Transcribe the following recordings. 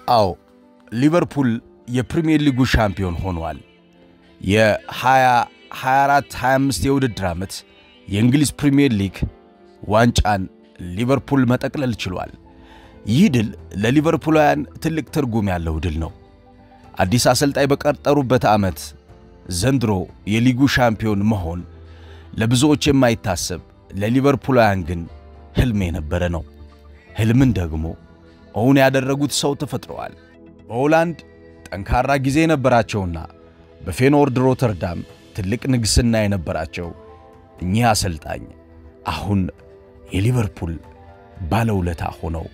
አዎ ሊቨርፑል የፕሪሚየር ሊጉ ሻምፒዮን ሆኗል። የ2024-25 የውድድር ዓመት የእንግሊዝ ፕሪሚየር ሊግ ዋንጫን ሊቨርፑል መጠቅለል ችሏል። ይህ ድል ለሊቨርፑላውያን ትልቅ ትርጉም ያለው ድል ነው። አዲስ አሰልጣኝ በቀጠሩበት ዓመት ዘንድሮ የሊጉ ሻምፒዮን መሆን ለብዙዎች የማይታሰብ ለሊቨርፑላውያን ግን ህልም የነበረ ነው። ህልምን ደግሞ እውን ያደረጉት ሰው ተፈጥረዋል። በሆላንድ ጠንካራ ጊዜ የነበራቸውና በፌኖርድ ሮተርዳም ትልቅ ንግስና የነበራቸው እኚህ አሰልጣኝ አሁን የሊቨርፑል ባለውለታ ሆነው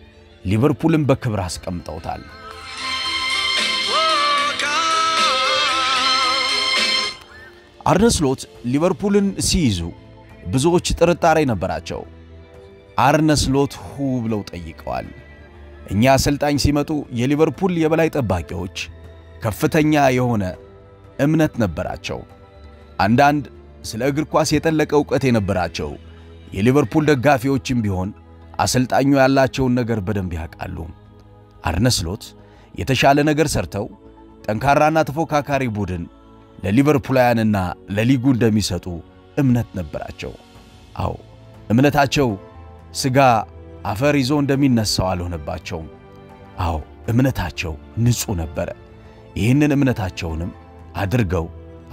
ሊቨርፑልን በክብር አስቀምጠውታል። አርነ ስሎት ሊቨርፑልን ሲይዙ ብዙዎች ጥርጣሬ ነበራቸው። አርነ ስሎት ብለው ጠይቀዋል። እኛ አሰልጣኝ ሲመጡ የሊቨርፑል የበላይ ጠባቂዎች ከፍተኛ የሆነ እምነት ነበራቸው። አንዳንድ ስለ እግር ኳስ የጠለቀ ዕውቀት የነበራቸው የሊቨርፑል ደጋፊዎችም ቢሆን አሰልጣኙ ያላቸውን ነገር በደንብ ያውቃሉ። አርነ ስሎት የተሻለ ነገር ሰርተው ጠንካራና ተፎካካሪ ቡድን ለሊቨርፑላውያንና ለሊጉ እንደሚሰጡ እምነት ነበራቸው። አዎ እምነታቸው ስጋ አፈር ይዞ እንደሚነሳው አልሆነባቸውም። አዎ እምነታቸው ንጹህ ነበር። ይህንን እምነታቸውንም አድርገው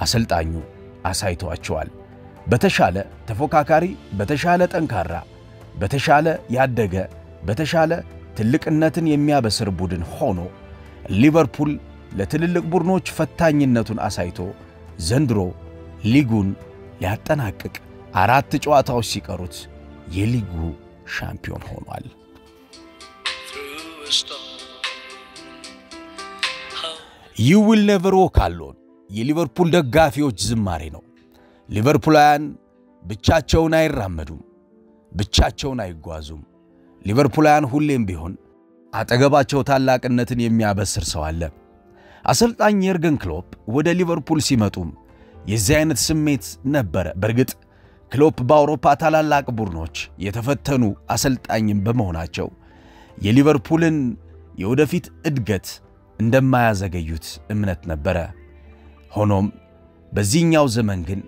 አሰልጣኙ አሳይተዋቸዋል። በተሻለ ተፎካካሪ፣ በተሻለ ጠንካራ፣ በተሻለ ያደገ፣ በተሻለ ትልቅነትን የሚያበስር ቡድን ሆኖ ሊቨርፑል ለትልልቅ ቡድኖች ፈታኝነቱን አሳይቶ ዘንድሮ ሊጉን ሊያጠናቅቅ 4 ጨዋታዎች ሲቀሩት የሊጉ ሻምፒዮን ሆኗል። You will never walk alone የሊቨርፑል ደጋፊዎች ዝማሬ ነው። ሊቨርፑላውያን ብቻቸውን አይራመዱም፣ ብቻቸውን አይጓዙም። ሊቨርፑላውያን ሁሌም ቢሆን አጠገባቸው ታላቅነትን የሚያበስር ሰው አለ። አሰልጣኝ የርገን ክሎፕ ወደ ሊቨርፑል ሲመጡም የዚህ አይነት ስሜት ነበር። በርግጥ ክሎፕ በአውሮፓ ታላላቅ ቡድኖች የተፈተኑ አሰልጣኝም በመሆናቸው የሊቨርፑልን የወደፊት እድገት እንደማያዘገዩት እምነት ነበር። ሆኖም በዚህኛው ዘመን ግን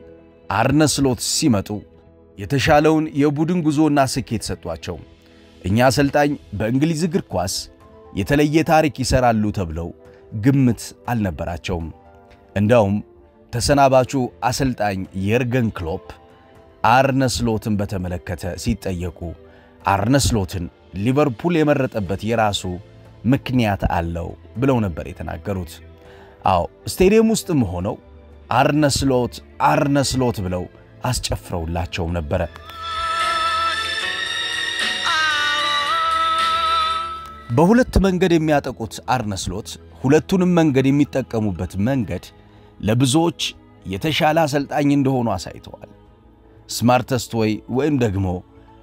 አርነ ስሎት ሲመጡ የተሻለውን የቡድን ጉዞና ስኬት ሰጧቸው። እኛ አሰልጣኝ በእንግሊዝ እግር ኳስ የተለየ ታሪክ ይሰራሉ ተብለው ግምት አልነበራቸውም። እንዳውም ተሰናባቹ አሰልጣኝ የርገን ክሎፕ አርነ ስሎትን በተመለከተ ሲጠየቁ አርነ ስሎትን ሊቨርፑል የመረጠበት የራሱ ምክንያት አለው ብለው ነበር የተናገሩት። አዎ ስቴዲየም ውስጥም ሆነው አርነ ስሎት ብለው አስጨፍረውላቸው ነበር። በሁለት መንገድ የሚያጠቁት አርነ ስሎት ሁለቱንም መንገድ የሚጠቀሙበት መንገድ ለብዙዎች የተሻለ አሰልጣኝ እንደሆኑ አሳይተዋል። ስማርተስት ወይም ደግሞ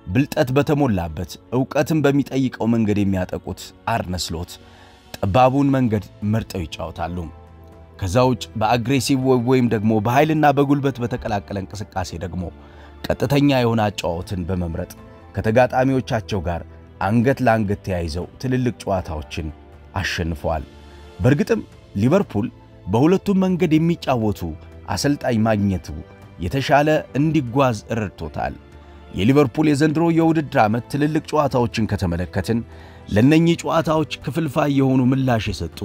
ብልጠት በተሞላበት ዕውቀትን በሚጠይቀው መንገድ የሚያጠቁት አርነ ስሎት ጠባቡን መንገድ መርጠው ይጫወታሉ። ከዛውጭ በአግሬሲቭ ወይም ደግሞ በኃይልና በጉልበት በተቀላቀለ እንቅስቃሴ ደግሞ ቀጥተኛ የሆነ አጫዋወትን በመምረጥ ከተጋጣሚዎቻቸው ጋር አንገት ለአንገት ተያይዘው ትልልቅ ጨዋታዎችን አሸንፈዋል። በርግጥም ሊቨርፑል በሁለቱም መንገድ የሚጫወቱ አሰልጣኝ ማግኘቱ የተሻለ እንዲጓዝ ረድቶታል። የሊቨርፑል የዘንድሮ የውድድር ዓመት ትልልቅ ጨዋታዎችን ከተመለከትን ለነኚህ ጨዋታዎች ክፍልፋይ የሆኑ ምላሽ የሰጡ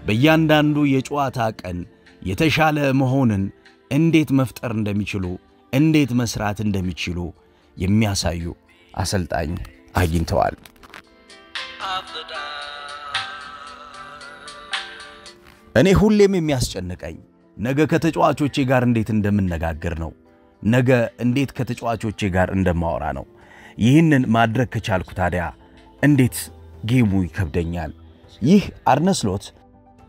በእያንዳንዱ የጨዋታ ቀን የተሻለ መሆንን እንዴት መፍጠር እንደሚችሉ እንዴት መስራት እንደሚችሉ የሚያሳዩ አሰልጣኝ አግኝተዋል። እኔ ሁሌም የሚያስጨንቀኝ ነገ ከተጫዋቾቼ ጋር እንዴት እንደምነጋገር ነው። ነገ እንዴት ከተጫዋቾቼ ጋር እንደማወራ ነው። ይህንን ማድረግ ከቻልኩ ታዲያ እንዴት ጌሙ ይከብደኛል። ይህ አርነ ስሎት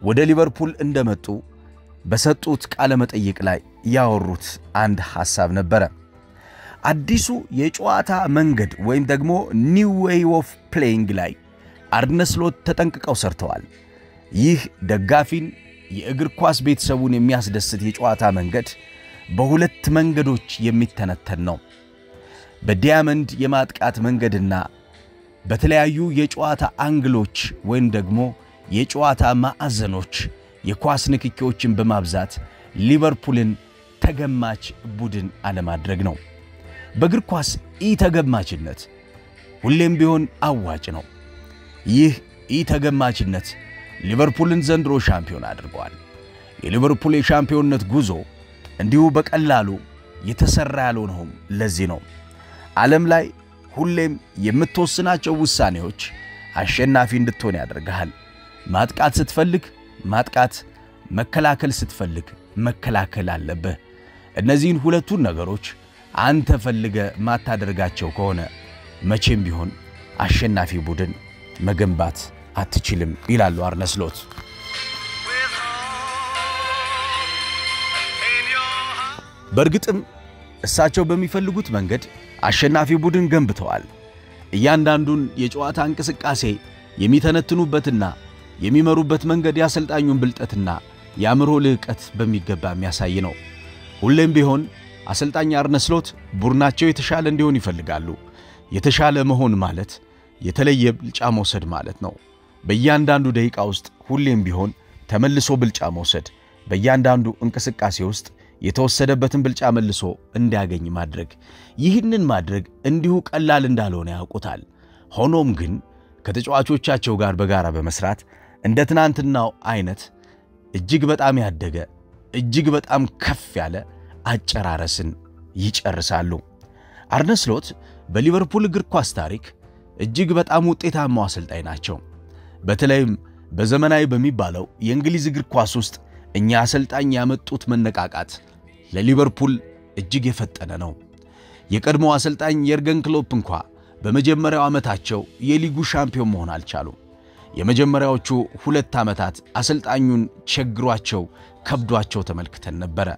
ወደ ሊቨርፑል እንደመጡ በሰጡት ቃለ መጠይቅ ላይ ያወሩት አንድ ሐሳብ ነበር። አዲሱ የጨዋታ መንገድ ወይም ደግሞ ኒው ዌይ ኦፍ ፕሌይንግ ላይ አርነ ስሎት ተጠንቅቀው ሰርተዋል። ይህ ደጋፊን የእግር ኳስ ቤተሰቡን የሚያስደስት የጨዋታ መንገድ በሁለት መንገዶች የሚተነተን ነው። በዲያመንድ የማጥቃት መንገድና በተለያዩ የጨዋታ አንግሎች ወይም ደግሞ የጨዋታ ማዕዘኖች የኳስ ንክኪዎችን በማብዛት ሊቨርፑልን ተገማች ቡድን አለማድረግ ነው። በእግር ኳስ ተገማችነት ሁሌም ቢሆን አዋጭ ነው። ይህ ተገማችነት ሊቨርፑልን ዘንድሮ ሻምፒዮን አድርጓል። የሊቨርፑል የሻምፒዮንነት ጉዞ እንዲሁ በቀላሉ የተሰራ ያልሆነው ለዚህ ነው። ዓለም ላይ ሁሌም የምትወስናቸው ውሳኔዎች አሸናፊ እንድትሆን ያደርጋል። ማጥቃት ስትፈልግ ማጥቃት፣ መከላከል ስትፈልግ መከላከል አለብህ። እነዚህን ሁለቱን ነገሮች አንተ ፈልገ ማታደርጋቸው ከሆነ መቼም ቢሆን አሸናፊ ቡድን መገንባት አትችልም ይላሉ አርነ ስሎት። በእርግጥም እሳቸው በሚፈልጉት መንገድ አሸናፊ ቡድን ገንብተዋል። እያንዳንዱን የጨዋታ እንቅስቃሴ የሚተነትኑበትና የሚመሩበት መንገድ ያሰልጣኙን ብልጠትና ያምሮ ልዕቀት በሚገባ የሚያሳይ ነው። ሁሌም ቢሆን አሰልጣኝ አርነ ስሎት ቡድናቸው የተሻለ እንዲሆን ይፈልጋሉ። የተሻለ መሆን ማለት የተለየ ብልጫ መውሰድ ማለት ነው። በእያንዳንዱ ደቂቃ ውስጥ ሁሌም ቢሆን ተመልሶ ብልጫ መውሰድ፣ በእያንዳንዱ እንቅስቃሴ ውስጥ የተወሰደበትን ብልጫ መልሶ እንዲያገኝ ማድረግ። ይህንን ማድረግ እንዲሁ ቀላል እንዳልሆነ ያውቁታል። ሆኖም ግን ከተጫዋቾቻቸው ጋር በጋራ በመስራት እንደ ትናንትናው አይነት እጅግ በጣም ያደገ እጅግ በጣም ከፍ ያለ አጨራረስን ይጨርሳሉ። አርነ ስሎት በሊቨርፑል እግር ኳስ ታሪክ እጅግ በጣም ውጤታማው አሰልጣኝ ናቸው። በተለይም በዘመናዊ በሚባለው የእንግሊዝ እግር ኳስ ውስጥ እኛ አሰልጣኝ ያመጡት መነቃቃት ለሊቨርፑል እጅግ የፈጠነ ነው። የቀድሞው አሰልጣኝ የርገን ክሎፕ እንኳን በመጀመሪያው ዓመታቸው የሊጉ ሻምፒዮን መሆን አልቻሉም። የመጀመሪያዎቹ 2 ዓመታት አሰልጣኙን ቸግሯቸው ከብዷቸው ተመልክተን ነበር።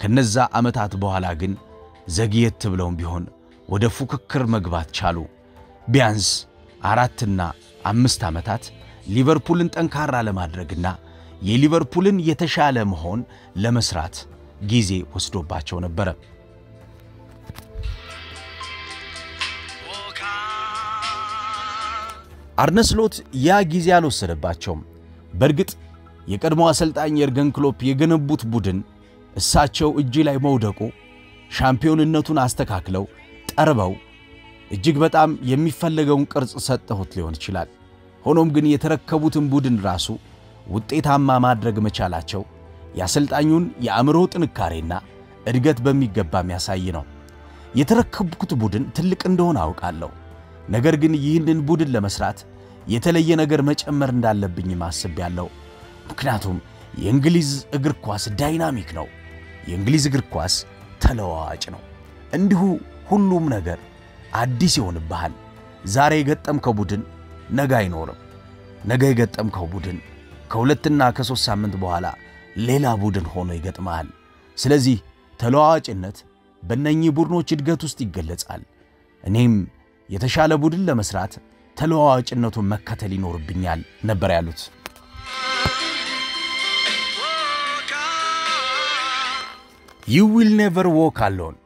ከነዛ ዓመታት በኋላ ግን ዘግየት ብለውም ቢሆን ወደ ፉክክር መግባት ቻሉ። ቢያንስ 4 እና 5 ዓመታት ሊቨርፑልን ጠንካራ ለማድረግና የሊቨርፑልን የተሻለ መሆን ለመስራት ጊዜ ወስዶባቸው ነበር። አርነ ስሎት ያ ጊዜ አልወሰደባቸውም። በእርግጥ የቀድሞ አሰልጣኝ የርገን ክሎፕ የገነቡት ቡድን እሳቸው እጅ ላይ መውደቁ ሻምፒዮንነቱን አስተካክለው ጠርበው እጅግ በጣም የሚፈልገውን ቅርጽ ሰጥተውት ሊሆን ይችላል። ሆኖም ግን የተረከቡትን ቡድን ራሱ ውጤታማ ማድረግ መቻላቸው ያሰልጣኙን የአእምሮ ጥንካሬና እድገት በሚገባ የሚያሳይ ነው። የተረከቡት ቡድን ትልቅ እንደሆነ አውቃለሁ። ነገር ግን ይህንን ቡድን ለመስራት የተለየ ነገር መጨመር እንዳለብኝ ማስብ ያለው። ምክንያቱም የእንግሊዝ እግር ኳስ ዳይናሚክ ነው። የእንግሊዝ እግር ኳስ ተለዋዋጭ ነው። እንዲሁ ሁሉም ነገር አዲስ ይሆንብሃል። ዛሬ የገጠምከው ቡድን ነገ አይኖርም። ነገ የገጠምከው ቡድን ከ2 እና ከ3 ሳምንት በኋላ ሌላ ቡድን ሆኖ ይገጥማል። ስለዚህ ተለዋዋጭነት በእነኚህ ቡድኖች እድገት ውስጥ ይገለጻል። እኔም የተሻለ ቡድን ለመስራት ተለዋዋጭነቱን መከተል ይኖርብኛል ነበር ያሉት። You will never walk alone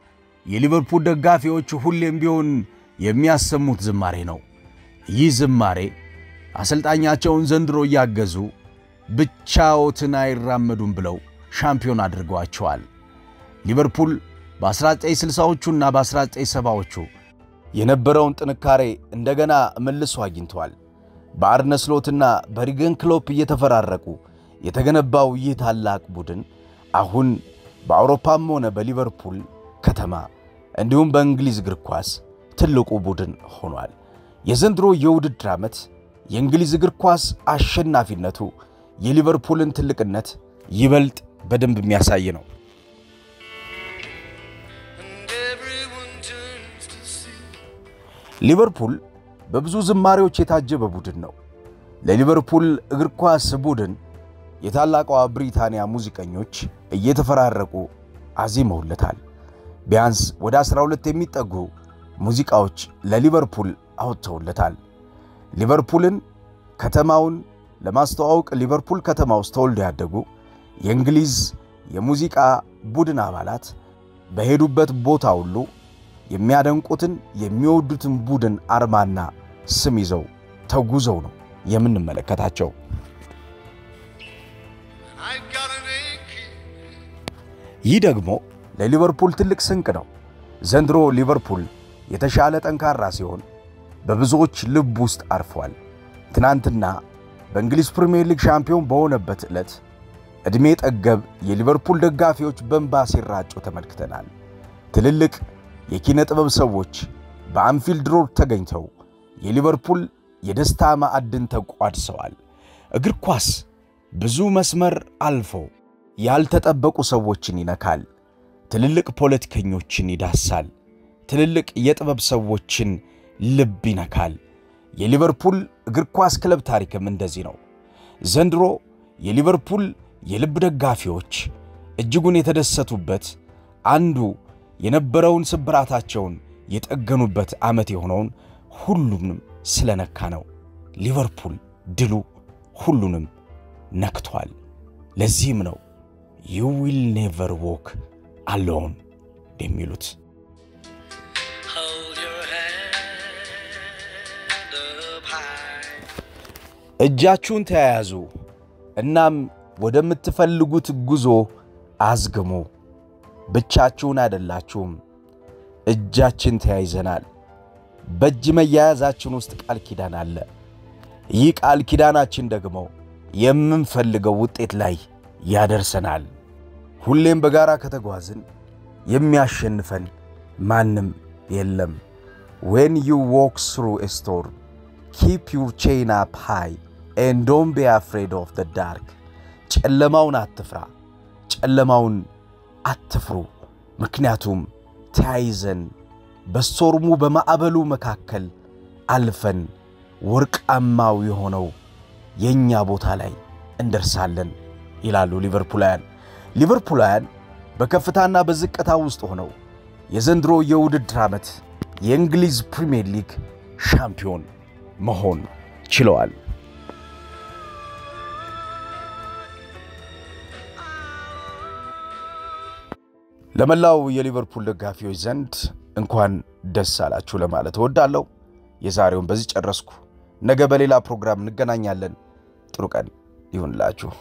የሊቨርፑል ደጋፊዎች ሁሌም ቢሆን የሚያሰሙት ዝማሬ ነው። ይህ ዝማሬ አሰልጣኛቸውን ዘንድሮ ያገዙ ብቻዎትን አይራመዱም ብለው ሻምፒዮን አድርገዋቸዋል። ሊቨርፑል በ1960ዎቹና በ1970ዎቹ የነበረውን ጥንካሬ እንደገና መልሶ አግኝቷል። በአርነ ስሎትና በርገን ክሎፕ እየተፈራረቁ የተገነባው ይህ ታላቅ ቡድን አሁን በአውሮፓም ሆነ በሊቨርፑል ከተማ እንዲሁም በእንግሊዝ እግር ኳስ ትልቁ ቡድን ሆኗል። የዘንድሮ የውድድር ዓመት የእንግሊዝ እግር ኳስ አሸናፊነቱ የሊቨርፑልን ትልቅነት ይበልጥ በደንብ የሚያሳይ ነው። ሊቨርፑል በብዙ ዝማሬዎች የታጀበ ቡድን ነው። ለሊቨርፑል እግር ኳስ ቡድን የታላቋ ብሪታንያ ሙዚቀኞች እየተፈራረቁ አዚመውለታል። ቢያንስ ወደ 12 የሚጠጉ ሙዚቃዎች ለሊቨርፑል አወጥተውለታል። ሊቨርፑልን ከተማውን ለማስተዋወቅ ሊቨርፑል ከተማ ውስጥ ተወልደው ያደጉ የእንግሊዝ የሙዚቃ ቡድን አባላት በሄዱበት ቦታ ሁሉ የሚያደንቁትን የሚወዱትን ቡድን አርማና ስም ይዘው ተጉዘው ነው የምንመለከታቸው። ይህ ደግሞ ለሊቨርፑል ትልቅ ስንቅ ነው። ዘንድሮ ሊቨርፑል የተሻለ ጠንካራ ሲሆን በብዙዎች ልብ ውስጥ አርፏል። ትናንትና በእንግሊዝ ፕሪሚየር ሊግ ሻምፒዮን በሆነበት ዕለት ዕድሜ ጠገብ የሊቨርፑል ደጋፊዎች በእንባ ሲራጩ ተመልክተናል። ትልልቅ የኪነ ጥበብ ሰዎች በአንፊልድ ሮድ ተገኝተው የሊቨርፑል የደስታ ማዕድን ተቋድሰዋል። እግር ኳስ ብዙ መስመር አልፎ ያልተጠበቁ ሰዎችን ይነካል። ትልልቅ ፖለቲከኞችን ይዳሳል። ትልልቅ የጥበብ ሰዎችን ልብ ይነካል። የሊቨርፑል እግር ኳስ ክለብ ታሪክም እንደዚህ ነው። ዘንድሮ የሊቨርፑል የልብ ደጋፊዎች እጅጉን የተደሰቱበት አንዱ የነበረውን ስብራታቸውን የጠገኑበት ዓመት የሆነውን ሁሉንም ስለነካ ነው። ሊቨርፑል ድሉ ሁሉንም ነክቷል። ለዚህም ነው you will never walk alone የሚሉት። እጃችሁን ተያያዙ እናም ወደምትፈልጉት ጉዞ አዝግሙ። ብቻችሁን አይደላችሁም፣ እጃችን ተያይዘናል። በእጅ መያያዛችን ውስጥ ቃል ኪዳን አለ። ይህ ቃል ኪዳናችን ደግሞ የምንፈልገው ውጤት ላይ ያደርሰናል። ሁሌም በጋራ ከተጓዝን የሚያሸንፈን ማንም የለም። when you walk through a storm keep your chin up high and don't be afraid of the dark. ጨለማውን አትፍራ፣ ጨለማውን አትፍሩ፣ ምክንያቱም ተያይዘን በስቶርሙ በማዕበሉ መካከል አልፈን ወርቃማው የሆነው የኛ ቦታ ላይ እንደርሳለን ይላሉ ሊቨርፑላውያን በከፍታና በዝቅታ ውስጥ ሆነው የዘንድሮ የውድድር ዓመት የእንግሊዝ ፕሪሚየር ሊግ ሻምፒዮን መሆን ችለዋል። ለመላው የሊቨርፑል ደጋፊዎች ዘንድ እንኳን ደስ አላችሁ ለማለት እወዳለሁ። የዛሬውን በዚህ ጨረስኩ። ነገ በሌላ ፕሮግራም እንገናኛለን። ጥሩ ቀን ይሁንላችሁ።